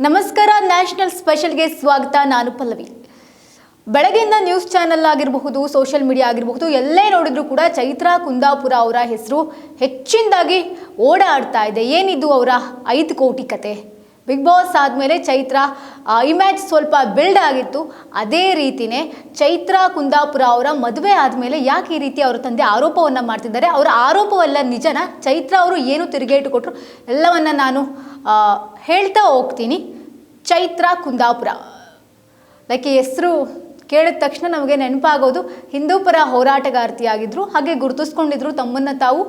ನಮಸ್ಕಾರ, ನ್ಯಾಷನಲ್ ಸ್ಪೆಷಲ್ಗೆ ಸ್ವಾಗತ. ನಾನು ಪಲ್ಲವಿ. ಬೆಳಗ್ಗೆಯಿಂದ ನ್ಯೂಸ್ ಚಾನೆಲ್ ಆಗಿರಬಹುದು, ಸೋಷಿಯಲ್ ಮೀಡಿಯಾ ಆಗಿರಬಹುದು, ಎಲ್ಲೇ ನೋಡಿದ್ರು ಕೂಡ ಚೈತ್ರಾ ಕುಂದಾಪುರ ಅವರ ಹೆಸರು ಹೆಚ್ಚಿನದಾಗಿ ಓಡಾಡ್ತಾ ಇದೆ. ಏನಿದು ಅವರ 5 ಕೋಟಿ ಕತೆ? ಬಿಗ್ ಬಾಸ್ ಆದಮೇಲೆ ಚೈತ್ರಾ ಇಮೇಜ್ ಸ್ವಲ್ಪ ಬಿಲ್ಡ್ ಆಗಿತ್ತು. ಅದೇ ರೀತಿಯೇ ಚೈತ್ರಾ ಕುಂದಾಪುರ ಅವರ ಮದುವೆ ಆದಮೇಲೆ ಯಾಕೆ ಈ ರೀತಿ ಅವರ ತಂದೆ ಆರೋಪವನ್ನು ಮಾಡ್ತಿದ್ದಾರೆ? ಅವರ ಆರೋಪವಲ್ಲ, ನಿಜನ? ಚೈತ್ರಾ ಅವರು ಏನು ತಿರುಗೇಟು ಕೊಟ್ಟರು ಎಲ್ಲವನ್ನು ನಾನು ಹೇಳ್ತಾ ಹೋಗ್ತೀನಿ. ಚೈತ್ರಾ ಕುಂದಾಪುರ ಲೈಕ್ ಈ ಹೆಸರು ಕೇಳಿದ ತಕ್ಷಣ ನಮಗೆ ನೆನಪಾಗೋದು ಹಿಂದೂ ಪರ ಹೋರಾಟಗಾರ್ತಿಯಾಗಿದ್ದರು, ಹಾಗೆ ಗುರುತಿಸ್ಕೊಂಡಿದ್ರು ತಮ್ಮನ್ನು ತಾವು.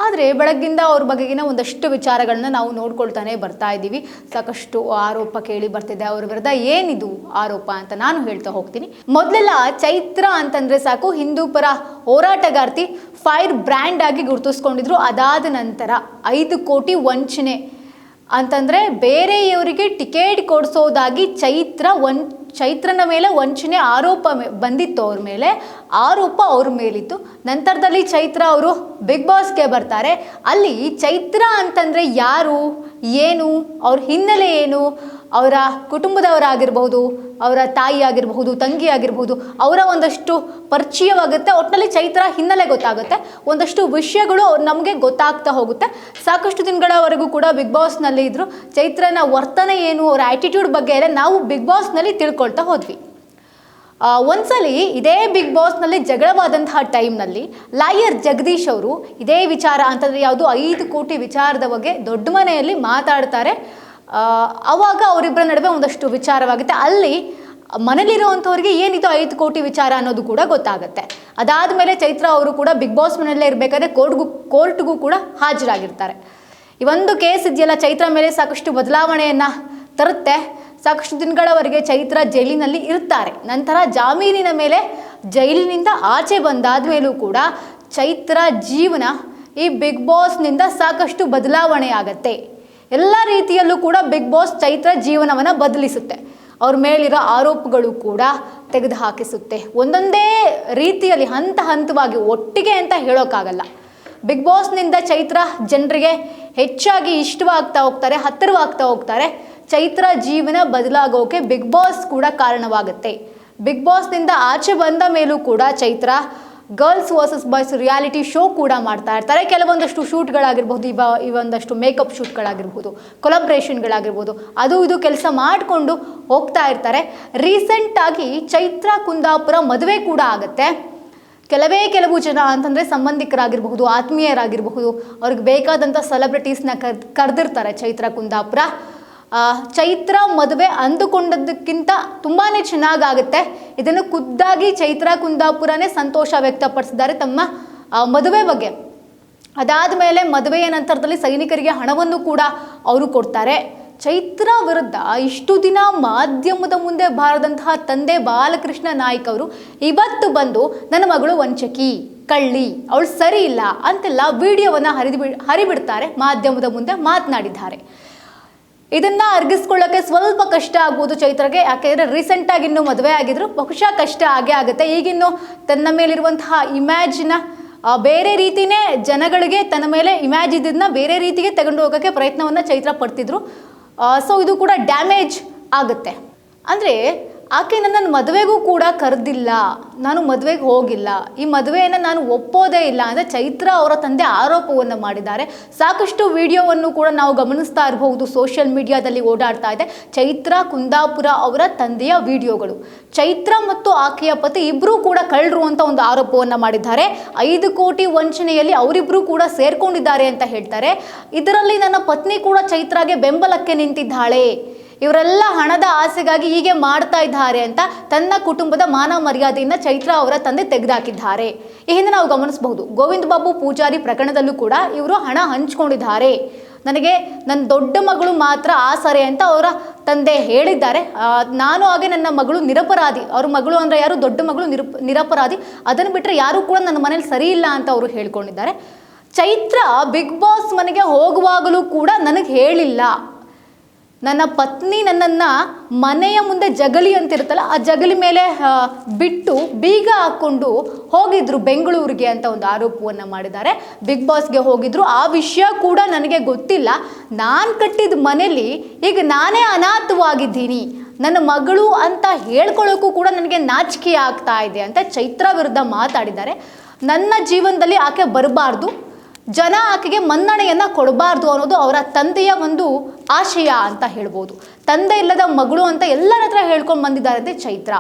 ಆದರೆ ಬೆಳಗ್ಗಿಂದ ಅವ್ರ ಬಗೆಗಿನ ಒಂದಷ್ಟು ವಿಚಾರಗಳನ್ನ ನಾವು ನೋಡ್ಕೊಳ್ತಾನೆ ಬರ್ತಾ ಇದ್ದೀವಿ. ಸಾಕಷ್ಟು ಆರೋಪ ಕೇಳಿ ಬರ್ತಿದೆ ಅವ್ರ ವಿರುದ್ಧ. ಏನಿದು ಆರೋಪ ಅಂತ ನಾನು ಹೇಳ್ತಾ ಹೋಗ್ತೀನಿ. ಮೊದಲೆಲ್ಲ ಚೈತ್ರಾ ಅಂತಂದರೆ ಸಾಕು, ಹಿಂದೂ ಪರ ಹೋರಾಟಗಾರ್ತಿ, ಫೈರ್ ಬ್ರ್ಯಾಂಡ್ ಆಗಿ ಗುರುತಿಸ್ಕೊಂಡಿದ್ರು. ಅದಾದ ನಂತರ 5 ಕೋಟಿ ವಂಚನೆ ಅಂತಂದರೆ ಬೇರೆಯವರಿಗೆ ಟಿಕೆಟ್ ಕೊಡಿಸೋದಾಗಿ ಚೈತ್ರನ ಮೇಲೆ ವಂಚನೆ ಆರೋಪ ಬಂದಿತ್ತು. ಅವ್ರ ಮೇಲೆ ಆರೋಪ ಅವ್ರ ಮೇಲಿತ್ತು. ನಂತರದಲ್ಲಿ ಚೈತ್ರಾ ಅವರು ಬಿಗ್ ಬಾಸ್ಗೆ ಬರ್ತಾರೆ. ಅಲ್ಲಿ ಚೈತ್ರಾ ಅಂತಂದರೆ ಯಾರು, ಏನು, ಅವ್ರ ಹಿನ್ನೆಲೆ ಏನು, ಅವರ ಕುಟುಂಬದವರಾಗಿರ್ಬೋದು, ಅವರ ತಾಯಿ ಆಗಿರಬಹುದು, ತಂಗಿ ಆಗಿರಬಹುದು, ಅವರ ಒಂದಷ್ಟು ಪರಿಚಯವಾಗುತ್ತೆ. ಒಟ್ಟಿನಲ್ಲಿ ಚೈತ್ರಾ ಹಿನ್ನೆಲೆ ಗೊತ್ತಾಗುತ್ತೆ. ಒಂದಷ್ಟು ವಿಷಯಗಳು ನಮಗೆ ಗೊತ್ತಾಗ್ತಾ ಹೋಗುತ್ತೆ. ಸಾಕಷ್ಟು ದಿನಗಳವರೆಗೂ ಕೂಡ ಬಿಗ್ ಬಾಸ್ನಲ್ಲಿ ಇದ್ದರು. ಚೈತ್ರನ ವರ್ತನೆ ಏನು, ಅವರ ಆ್ಯಟಿಟ್ಯೂಡ್ ಬಗ್ಗೆ ಎಲ್ಲ ನಾವು ಬಿಗ್ ಬಾಸ್ನಲ್ಲಿ ತಿಳ್ಕೊಳ್ತಾ ಹೋದ್ವಿ. ಒಂದ್ಸಲಿ ಇದೇ ಬಿಗ್ ಬಾಸ್ನಲ್ಲಿ ಜಗಳವಾದಂತಹ ಟೈಮ್ನಲ್ಲಿ ಲಾಯರ್ ಜಗದೀಶ್ ಅವರು ಇದೇ ವಿಚಾರ ಅಂತಂದರೆ ಯಾವುದು 5 ಕೋಟಿ ವಿಚಾರದ ಬಗ್ಗೆ ದೊಡ್ಡ ಮನೆಯಲ್ಲಿ ಮಾತಾಡ್ತಾರೆ. ಆವಾಗ ಅವರಿಬ್ಬರ ನಡುವೆ ಒಂದಷ್ಟು ವಿಚಾರವಾಗುತ್ತೆ. ಅಲ್ಲಿ ಮನೇಲಿರುವಂಥವ್ರಿಗೆ ಏನಿದು 5 ಕೋಟಿ ವಿಚಾರ ಅನ್ನೋದು ಕೂಡ ಗೊತ್ತಾಗುತ್ತೆ. ಅದಾದಮೇಲೆ ಚೈತ್ರಾ ಅವರು ಕೂಡ ಬಿಗ್ ಬಾಸ್ ಮನೆಯಲ್ಲೇ ಇರಬೇಕಾದ್ರೆ ಕೋರ್ಟ್ಗೂ ಕೂಡ ಹಾಜರಾಗಿರ್ತಾರೆ. ಈ ಒಂದು ಕೇಸ್ ಇದೆಯಲ್ಲ, ಚೈತ್ರಾ ಮೇಲೆ ಸಾಕಷ್ಟು ಬದಲಾವಣೆಯನ್ನು ತರುತ್ತೆ. ಸಾಕಷ್ಟು ದಿನಗಳವರೆಗೆ ಚೈತ್ರಾ ಜೈಲಿನಲ್ಲಿ ಇರ್ತಾರೆ. ನಂತರ ಜಾಮೀನಿನ ಮೇಲೆ ಜೈಲಿನಿಂದ ಆಚೆ ಬಂದಾದ ಮೇಲೂ ಕೂಡ ಚೈತ್ರಾ ಜೀವನ ಈ ಬಿಗ್ ಬಾಸ್ನಿಂದ ಸಾಕಷ್ಟು ಬದಲಾವಣೆ ಆಗತ್ತೆ. ಎಲ್ಲ ರೀತಿಯಲ್ಲೂ ಕೂಡ ಬಿಗ್ ಬಾಸ್ ಚೈತ್ರಾ ಜೀವನವನ್ನು ಬದಲಿಸುತ್ತೆ. ಅವ್ರ ಮೇಲಿರೋ ಆರೋಪಗಳು ಕೂಡ ತೆಗೆದು ಹಾಕಿಸುತ್ತೆ. ಒಂದೊಂದೇ ರೀತಿಯಲ್ಲಿ ಹಂತವಾಗಿ, ಒಟ್ಟಿಗೆ ಅಂತ ಹೇಳೋಕ್ಕಾಗಲ್ಲ. ಬಿಗ್ ಬಾಸ್ನಿಂದ ಚೈತ್ರಾ ಜನರಿಗೆ ಹೆಚ್ಚಾಗಿ ಇಷ್ಟವಾಗ್ತಾ ಹೋಗ್ತಾರೆ, ಹತ್ತಿರವಾಗ್ತಾ ಹೋಗ್ತಾರೆ. ಚೈತ್ರಾ ಜೀವನ ಬದಲಾಗೋಕೆ ಬಿಗ್ ಬಾಸ್ ಕೂಡ ಕಾರಣವಾಗುತ್ತೆ. ಬಿಗ್ ಬಾಸ್ನಿಂದ ಆಚೆ ಬಂದ ಮೇಲೂ ಕೂಡ Chaitra girls versus boys reality show ಕೂಡ ಮಾಡ್ತಾ ಇರ್ತಾರೆ. ಕೆಲವೊಂದಷ್ಟು ಶೂಟ್ಗಳಾಗಿರ್ಬೋದು, ಇವೊಂದಷ್ಟು ಮೇಕಪ್ ಶೂಟ್ಗಳಾಗಿರ್ಬೋದು, ಕೊಲಾಬ್ರೇಷನ್ಗಳಾಗಿರ್ಬೋದು, ಅದು ಇದು ಕೆಲಸ ಮಾಡಿಕೊಂಡು ಹೋಗ್ತಾ ಇರ್ತಾರೆ. ರೀಸೆಂಟಾಗಿ ಚೈತ್ರಾ ಕುಂದಾಪುರ ಮದುವೆ ಕೂಡ ಆಗುತ್ತೆ. ಕೆಲವು ಜನ ಅಂತಂದರೆ ಸಂಬಂಧಿಕರಾಗಿರಬಹುದು, ಆತ್ಮೀಯರಾಗಿರಬಹುದು, ಅವ್ರಿಗೆ ಬೇಕಾದಂಥ ಸೆಲೆಬ್ರಿಟೀಸ್ನ ಕರೆದಿರ್ತಾರೆ ಚೈತ್ರಾ ಕುಂದಾಪುರ. ಚೈತ್ರಾ ಮದುವೆ ಅಂದುಕೊಂಡದಕ್ಕಿಂತ ತುಂಬಾ ಚೆನ್ನಾಗಾಗುತ್ತೆ. ಇದನ್ನು ಖುದ್ದಾಗಿ ಚೈತ್ರಾ ಕುಂದಾಪುರನೇ ಸಂತೋಷ ವ್ಯಕ್ತಪಡಿಸಿದ್ದಾರೆ ತಮ್ಮ ಮದುವೆ ಬಗ್ಗೆ. ಅದಾದ ಮೇಲೆ ಮದುವೆಯ ನಂತರದಲ್ಲಿ ಸೈನಿಕರಿಗೆ ಹಣವನ್ನು ಕೂಡ ಅವರು ಕೊಡ್ತಾರೆ. ಚೈತ್ರಾ ವಿರುದ್ಧ ಇಷ್ಟು ದಿನ ಮಾಧ್ಯಮದ ಮುಂದೆ ಬಾರದಂತಹ ತಂದೆ ಬಾಲಕೃಷ್ಣ ನಾಯ್ಕ್ ಅವರು ಇವತ್ತು ಬಂದು ನನ್ನ ಮಗಳು ವಂಚಕಿ, ಕಳ್ಳಿ, ಅವಳು ಸರಿ ಇಲ್ಲ ಅಂತೆಲ್ಲ ವಿಡಿಯೋವನ್ನು ಹರಿಬಿಡ್ತಾರೆ, ಮಾಧ್ಯಮದ ಮುಂದೆ ಮಾತನಾಡಿದ್ದಾರೆ. ಇದನ್ನು ಅರ್ಗಿಸ್ಕೊಳ್ಳೋಕ್ಕೆ ಸ್ವಲ್ಪ ಕಷ್ಟ ಆಗ್ಬೋದು ಚೈತ್ರಾಗೆ. ಯಾಕೆಂದರೆ ರೀಸೆಂಟಾಗಿ ಇನ್ನೂ ಮದುವೆ ಆಗಿದ್ರು, ಬಹುಶಃ ಕಷ್ಟ ಆಗೇ ಆಗುತ್ತೆ. ಈಗಿನ್ನು ತನ್ನ ಮೇಲಿರುವಂತಹ ಇಮ್ಯಾಜಿನ ಬೇರೆ ರೀತಿಯೇ ಜನಗಳಿಗೆ ತನ್ನ ಮೇಲೆ ಇಮ್ಯಾಜ್ ಇದನ್ನ ಬೇರೆ ರೀತಿಗೆ ತಗೊಂಡು ಹೋಗೋಕ್ಕೆ ಪ್ರಯತ್ನವನ್ನು ಚೈತ್ರಾ ಪಡ್ತಿದ್ರು. ಸೊ ಇದು ಕೂಡ ಡ್ಯಾಮೇಜ್ ಆಗುತ್ತೆ. ಅಂದರೆ ಆಕೆ ನನ್ನ ಮದುವೆಗೂ ಕೂಡ ಕರೆದಿಲ್ಲ, ನಾನು ಮದುವೆಗೆ ಹೋಗಿಲ್ಲ, ಈ ಮದುವೆಯನ್ನು ನಾನು ಒಪ್ಪೋದೇ ಇಲ್ಲ ಅಂದರೆ ಚೈತ್ರಾ ಅವರ ತಂದೆ ಆರೋಪವನ್ನು ಮಾಡಿದ್ದಾರೆ. ಸಾಕಷ್ಟು ವಿಡಿಯೋವನ್ನು ಕೂಡ ನಾವು ಗಮನಿಸ್ತಾ ಇರಬಹುದು, ಸೋಷಿಯಲ್ ಮೀಡಿಯಾದಲ್ಲಿ ಓಡಾಡ್ತಾ ಇದೆ ಚೈತ್ರಾ ಕುಂದಾಪುರ ಅವರ ತಂದೆಯ ವಿಡಿಯೋಗಳು. ಚೈತ್ರಾ ಮತ್ತು ಆಕೆಯ ಪತಿ ಇಬ್ಬರೂ ಕೂಡ ಕಳ್ಳರು ಅಂತ ಒಂದು ಆರೋಪವನ್ನು ಮಾಡಿದ್ದಾರೆ. 5 ಕೋಟಿ ವಂಚನೆಯಲ್ಲಿ ಅವರಿಬ್ಬರೂ ಕೂಡ ಸೇರ್ಕೊಂಡಿದ್ದಾರೆ ಅಂತ ಹೇಳ್ತಾರೆ. ಇದರಲ್ಲಿ ನನ್ನ ಪತ್ನಿ ಕೂಡ ಚೈತ್ರಾಗೆ ಬೆಂಬಲಕ್ಕೆ ನಿಂತಿದ್ದಾಳೆ, ಇವರೆಲ್ಲ ಹಣದ ಆಸೆಗಾಗಿ ಹೀಗೆ ಮಾಡ್ತಾ ಇದ್ದಾರೆ ಅಂತ ತನ್ನ ಕುಟುಂಬದ ಮಾನ ಮರ್ಯಾದೆಯನ್ನು ಚೈತ್ರಾ ಅವರ ತಂದೆ ತೆಗೆದುಹಾಕಿದ್ದಾರೆ. ಈ ಹಿಂದೆ ನಾವು ಗಮನಿಸಬಹುದು, ಗೋವಿಂದ ಬಾಬು ಪೂಜಾರಿ ಪ್ರಕರಣದಲ್ಲೂ ಕೂಡ ಇವರು ಹಣ ಹಂಚ್ಕೊಂಡಿದ್ದಾರೆ. ನನಗೆ ನನ್ನ ದೊಡ್ಡ ಮಗಳು ಮಾತ್ರ ಆಸರೆ ಅಂತ ಅವರ ತಂದೆ ಹೇಳಿದ್ದಾರೆ. ನಾನು ಹಾಗೆ ನನ್ನ ಮಗಳು ನಿರಪರಾಧಿ, ಅವ್ರ ಮಗಳು ಅಂದರೆ ಯಾರು, ದೊಡ್ಡ ಮಗಳು ನಿರಪರಾಧಿ, ಅದನ್ನು ಬಿಟ್ಟರೆ ಯಾರೂ ಕೂಡ ನನ್ನ ಮನೇಲಿ ಸರಿ ಇಲ್ಲ ಅಂತ ಅವರು ಹೇಳ್ಕೊಂಡಿದ್ದಾರೆ. ಚೈತ್ರಾ ಬಿಗ್ ಬಾಸ್ ಮನೆಗೆ ಹೋಗುವಾಗಲೂ ಕೂಡ ನನಗೆ ಹೇಳಿಲ್ಲ, ನನ್ನ ಪತ್ನಿ ನನ್ನನ್ನು ಮನೆಯ ಮುಂದೆ ಜಗಲಿ ಅಂತಿರುತ್ತಲ್ಲ ಆ ಜಗಲಿ ಮೇಲೆ ಬಿಟ್ಟು ಬೀಗ ಹಾಕ್ಕೊಂಡು ಹೋಗಿದ್ರು ಬೆಂಗಳೂರಿಗೆ ಅಂತ ಒಂದು ಆರೋಪವನ್ನು ಮಾಡಿದ್ದಾರೆ. ಬಿಗ್ ಬಾಸ್ಗೆ ಹೋಗಿದ್ರು. ಆ ವಿಷಯ ಕೂಡ ನನಗೆ ಗೊತ್ತಿಲ್ಲ. ನಾನು ಕಟ್ಟಿದ ಮನೇಲಿ ಈಗ ನಾನೇ ಅನಾಥವಾಗಿದ್ದೀನಿ, ನನ್ನ ಮಗಳು ಅಂತ ಹೇಳ್ಕೊಳ್ಳೋಕ್ಕೂ ಕೂಡ ನನಗೆ ನಾಚಿಕೆ ಆಗ್ತಾ ಇದೆ ಅಂತ ಚೈತ್ರಾ ವಿರುದ್ಧ ಮಾತಾಡಿದ್ದಾರೆ. ನನ್ನ ಜೀವನದಲ್ಲಿ ಆಕೆ ಬರಬಾರ್ದು, ಜನ ಆಕೆಗೆ ಮನ್ನಣೆಯನ್ನು ಕೊಡಬಾರ್ದು ಅನ್ನೋದು ಅವರ ತಂದೆಯ ಒಂದು ಆಶಯ ಅಂತ ಹೇಳ್ಬೋದು. ತಂದೆ ಇಲ್ಲದ ಮಗಳು ಅಂತ ಎಲ್ಲರ ಹತ್ರ ಹೇಳ್ಕೊಂಡು ಬಂದಿದ್ದಾರೆ ಚೈತ್ರಾ.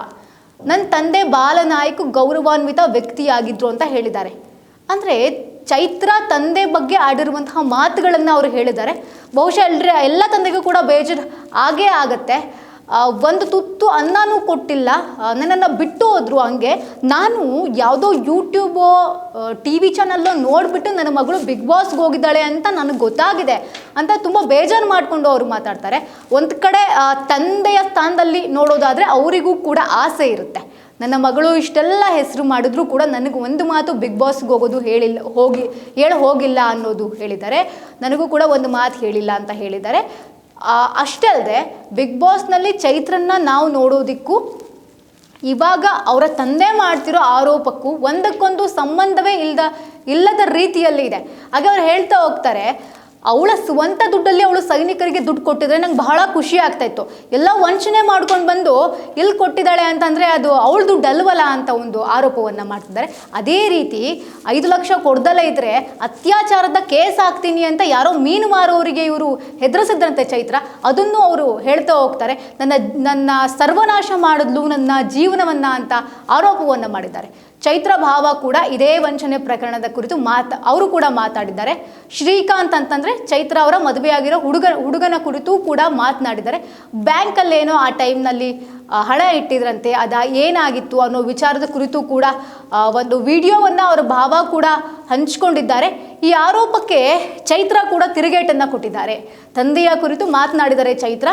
ನನ್ನ ತಂದೆ ಬಾಲನಾಯಕ್ ಗೌರವಾನ್ವಿತ ವ್ಯಕ್ತಿಯಾಗಿದ್ರು ಅಂತ ಹೇಳಿದ್ದಾರೆ. ಅಂದರೆ ಚೈತ್ರಾ ತಂದೆ ಬಗ್ಗೆ ಆಡಿರುವಂತಹ ಮಾತುಗಳನ್ನು ಅವರು ಹೇಳಿದ್ದಾರೆ. ಬಹುಶಃ ಎಲ್ಲ ತಂದೆಗೂ ಕೂಡ ಬೇಜಾರು ಆಗೇ ಆಗತ್ತೆ. ಒಂದು ತುತ್ತು ಅನ್ನನೂ ಕೊಟ್ಟಿಲ್ಲ, ನನ್ನನ್ನು ಬಿಟ್ಟು ಹೋದ್ರು. ಹಂಗೆ ನಾನು ಯಾವುದೋ ಯೂಟ್ಯೂಬೋ ಟಿ ವಿ ಚಾನಲ್ಲೋ ನೋಡಿಬಿಟ್ಟು ನನ್ನ ಮಗಳು ಬಿಗ್ ಬಾಸ್ಗೆ ಹೋಗಿದ್ದಾಳೆ ಅಂತ ನನಗೆ ಗೊತ್ತಾಗಿದೆ ಅಂತ ತುಂಬ ಬೇಜಾರು ಮಾಡಿಕೊಂಡು ಅವರು ಮಾತಾಡ್ತಾರೆ. ಒಂದು ಕಡೆ ತಂದೆಯ ಸ್ಥಾನದಲ್ಲಿ ನೋಡೋದಾದರೆ ಅವರಿಗೂ ಕೂಡ ಆಸೆ ಇರುತ್ತೆ. ನನ್ನ ಮಗಳು ಇಷ್ಟೆಲ್ಲ ಹೆಸರು ಮಾಡಿದ್ರು ಕೂಡ ನನಗೆ ಒಂದು ಮಾತು ಬಿಗ್ ಬಾಸ್ಗೆ ಹೋಗೋದು ಹೋಗಿಲ್ಲ ಅನ್ನೋದು ಹೇಳಿದ್ದಾರೆ. ನನಗೂ ಕೂಡ ಒಂದು ಮಾತು ಹೇಳಿಲ್ಲ ಅಂತ ಹೇಳಿದ್ದಾರೆ. ಅಷ್ಟೇ ಅಲ್ಲದೆ ಬಿಗ್ ಬಾಸ್ನಲ್ಲಿ ಚೈತ್ರನ್ನ ನಾವು ನೋಡೋದಕ್ಕೂ ಇವಾಗ ಅವರ ತಂದೆ ಮಾಡ್ತಿರೋ ಆರೋಪಕ್ಕೂ ಒಂದಕ್ಕೊಂದು ಸಂಬಂಧವೇ ಇಲ್ಲದ ರೀತಿಯಲ್ಲಿ ಇದೆ. ಹಾಗೆ ಅವ್ರು ಹೇಳ್ತಾ ಹೋಗ್ತಾರೆ, ಅವಳ ಸ್ವಂತ ದುಡ್ಡಲ್ಲಿ ಅವಳು ಸೈನಿಕರಿಗೆ ದುಡ್ಡು ಕೊಟ್ಟಿದ್ರೆ ನಂಗೆ ಬಹಳ ಖುಷಿ ಆಗ್ತಾ ಇತ್ತು. ಎಲ್ಲ ವಂಚನೆ ಮಾಡ್ಕೊಂಡು ಬಂದು ಇಲ್ಲಿ ಕೊಟ್ಟಿದ್ದಾಳೆ ಅಂತಂದರೆ ಅದು ಅವಳ ದುಡ್ಡು ಅಲ್ವಲ್ಲ ಅಂತ ಒಂದು ಆರೋಪವನ್ನು ಮಾಡ್ತಿದ್ದಾರೆ. ಅದೇ ರೀತಿ 5 ಲಕ್ಷ ಕೊಡ್ದಲೇ ಇದ್ದರೆ ಅತ್ಯಾಚಾರದ ಕೇಸ್ ಹಾಕ್ತೀನಿ ಅಂತ ಯಾರೋ ಮೀನು ಮಾರೋರಿಗೆ ಇವರು ಹೆದರಿಸಿದ್ರಂತೆ ಚೈತ್ರ. ಅದನ್ನು ಅವರು ಹೇಳ್ತಾ ಹೋಗ್ತಾರೆ, ನನ್ನ ಸರ್ವನಾಶ ಮಾಡಿದ್ಲು ನನ್ನ ಜೀವನವನ್ನು ಅಂತ ಆರೋಪವನ್ನು ಮಾಡಿದ್ದಾರೆ. ಚೈತ್ರ ಭಾವ ಕೂಡ ಇದೇ ವಂಚನೆ ಪ್ರಕರಣದ ಕುರಿತು ಅವರು ಕೂಡ ಮಾತಾಡಿದ್ದಾರೆ. ಶ್ರೀಕಾಂತ್ ಅಂತಂದರೆ ಚೈತ್ರ ಅವರ ಮದುವೆಯಾಗಿರೋ ಹುಡುಗನ ಕುರಿತು ಕೂಡ ಮಾತನಾಡಿದ್ದಾರೆ. ಬ್ಯಾಂಕಲ್ಲೇನೋ ಆ ಟೈಮ್ನಲ್ಲಿ ಹಣ ಇಟ್ಟಿದ್ರಂತೆ, ಏನಾಗಿತ್ತು ಅನ್ನೋ ವಿಚಾರದ ಕುರಿತು ಕೂಡ ಒಂದು ವಿಡಿಯೋವನ್ನು ಅವರ ಭಾವ ಕೂಡ ಹಂಚಿಕೊಂಡಿದ್ದಾರೆ. ಈ ಆರೋಪಕ್ಕೆ ಚೈತ್ರ ಕೂಡ ತಿರುಗೇಟನ್ನು ಕೊಟ್ಟಿದ್ದಾರೆ. ತಂದೆಯ ಕುರಿತು ಮಾತನಾಡಿದ್ದಾರೆ ಚೈತ್ರ.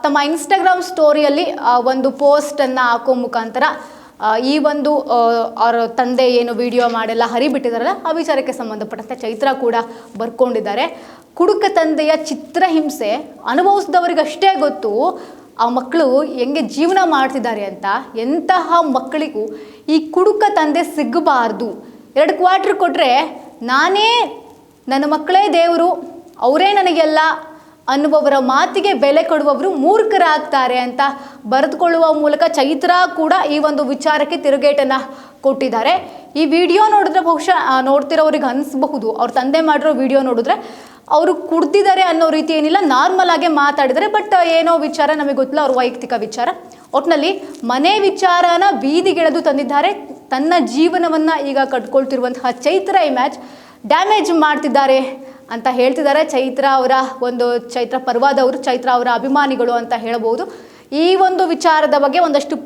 ತಮ್ಮ ಇನ್ಸ್ಟಾಗ್ರಾಮ್ ಸ್ಟೋರಿಯಲ್ಲಿ ಒಂದು ಪೋಸ್ಟನ್ನು ಹಾಕೋ ಮುಖಾಂತರ ಈ ಒಂದು ಅವರ ತಂದೆ ಏನು ವಿಡಿಯೋ ಮಾಡೆಲ್ಲ ಹರಿಬಿಟ್ಟಿದಾರಲ್ಲ ಆ ವಿಚಾರಕ್ಕೆ ಸಂಬಂಧಪಟ್ಟಂತೆ ಚೈತ್ರ ಕೂಡ ಬರ್ಕೊಂಡಿದ್ದಾರೆ. ಕುಡುಕ ತಂದೆಯ ಚಿತ್ರಹಿಂಸೆ ಅನುಭವಿಸಿದವರಿಗಷ್ಟೇ ಗೊತ್ತು ಆ ಮಕ್ಕಳು ಹೆಂಗೆ ಜೀವನ ಮಾಡ್ತಿದ್ದಾರೆ ಅಂತ. ಎಂತಹ ಮಕ್ಕಳಿಗೂ ಈ ಕುಡುಕ ತಂದೆ ಸಿಗಬಾರ್ದು. 2 ಕ್ವಾರ್ಟರ್ ಕೊಟ್ಟರೆ ನನ್ನ ಮಕ್ಕಳೇ ದೇವರು, ಅವರೇ ನನಗೆಲ್ಲ ಅನ್ನುವವರ ಮಾತಿಗೆ ಬೆಲೆ ಕೊಡುವವರು ಮೂರ್ಖರಾಗ್ತಾರೆ ಅಂತ ಬರೆದುಕೊಳ್ಳುವ ಮೂಲಕ ಚೈತ್ರ ಕೂಡ ಈ ಒಂದು ವಿಚಾರಕ್ಕೆ ತಿರುಗೇಟನ್ನು ಕೊಟ್ಟಿದ್ದಾರೆ. ಈ ವಿಡಿಯೋ ನೋಡಿದ್ರೆ ಬಹುಶಃ ನೋಡ್ತಿರೋರಿಗೆ ಅನಿಸಬಹುದು, ಅವ್ರ ತಂದೆ ಮಾಡಿರೋ ವಿಡಿಯೋ ನೋಡಿದ್ರೆ ಅವರು ಕುಡ್ದಿದ್ದಾರೆ ಅನ್ನೋ ರೀತಿ ಏನಿಲ್ಲ, ನಾರ್ಮಲ್ ಆಗಿ ಮಾತಾಡಿದರೆ. ಬಟ್ ಏನೋ ವಿಚಾರ ನಮಗೆ ಗೊತ್ತಿಲ್ಲ, ಅವ್ರ ವೈಯಕ್ತಿಕ ವಿಚಾರ. ಒಟ್ಟಿನಲ್ಲಿ ಮನೆ ವಿಚಾರನ ಬೀದಿಗೆಳೆದು ತಂದಿದ್ದಾರೆ. ತನ್ನ ಜೀವನವನ್ನು ಈಗ ಕಟ್ಕೊಳ್ತಿರುವಂತಹ ಚೈತ್ರ ಇಮ್ಯಾಜ್ ಡ್ಯಾಮೇಜ್ ಮಾಡ್ತಿದ್ದಾರೆ ಅಂತ ಹೇಳ್ತಿದ್ದಾರೆ. ಚೈತ್ರ ಪರವಾದವರು, ಚೈತ್ರ ಅವರ ಅಭಿಮಾನಿಗಳು ಅಂತ ಹೇಳಬಹುದು. ಈ ಒಂದು ವಿಚಾರದ ಬಗ್ಗೆ ಒಂದಷ್ಟು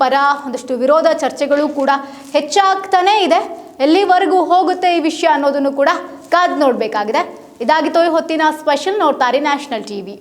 ಒಂದಷ್ಟು ವಿರೋಧ ಚರ್ಚೆಗಳು ಕೂಡ ಹೆಚ್ಚಾಗ್ತಾನೇ ಇದೆ. ಎಲ್ಲಿವರೆಗೂ ಹೋಗುತ್ತೆ ಈ ವಿಷಯ ಅನ್ನೋದನ್ನು ಕೂಡ ಕಾದು ನೋಡಬೇಕಾಗಿದೆ. ಇದಾಗಿತ್ತು ಈ ಹೊತ್ತಿನ ಸ್ಪೆಷಲ್. ನೋಡ್ತಾರೆ ನ್ಯಾಷನಲ್ ಟಿವಿ.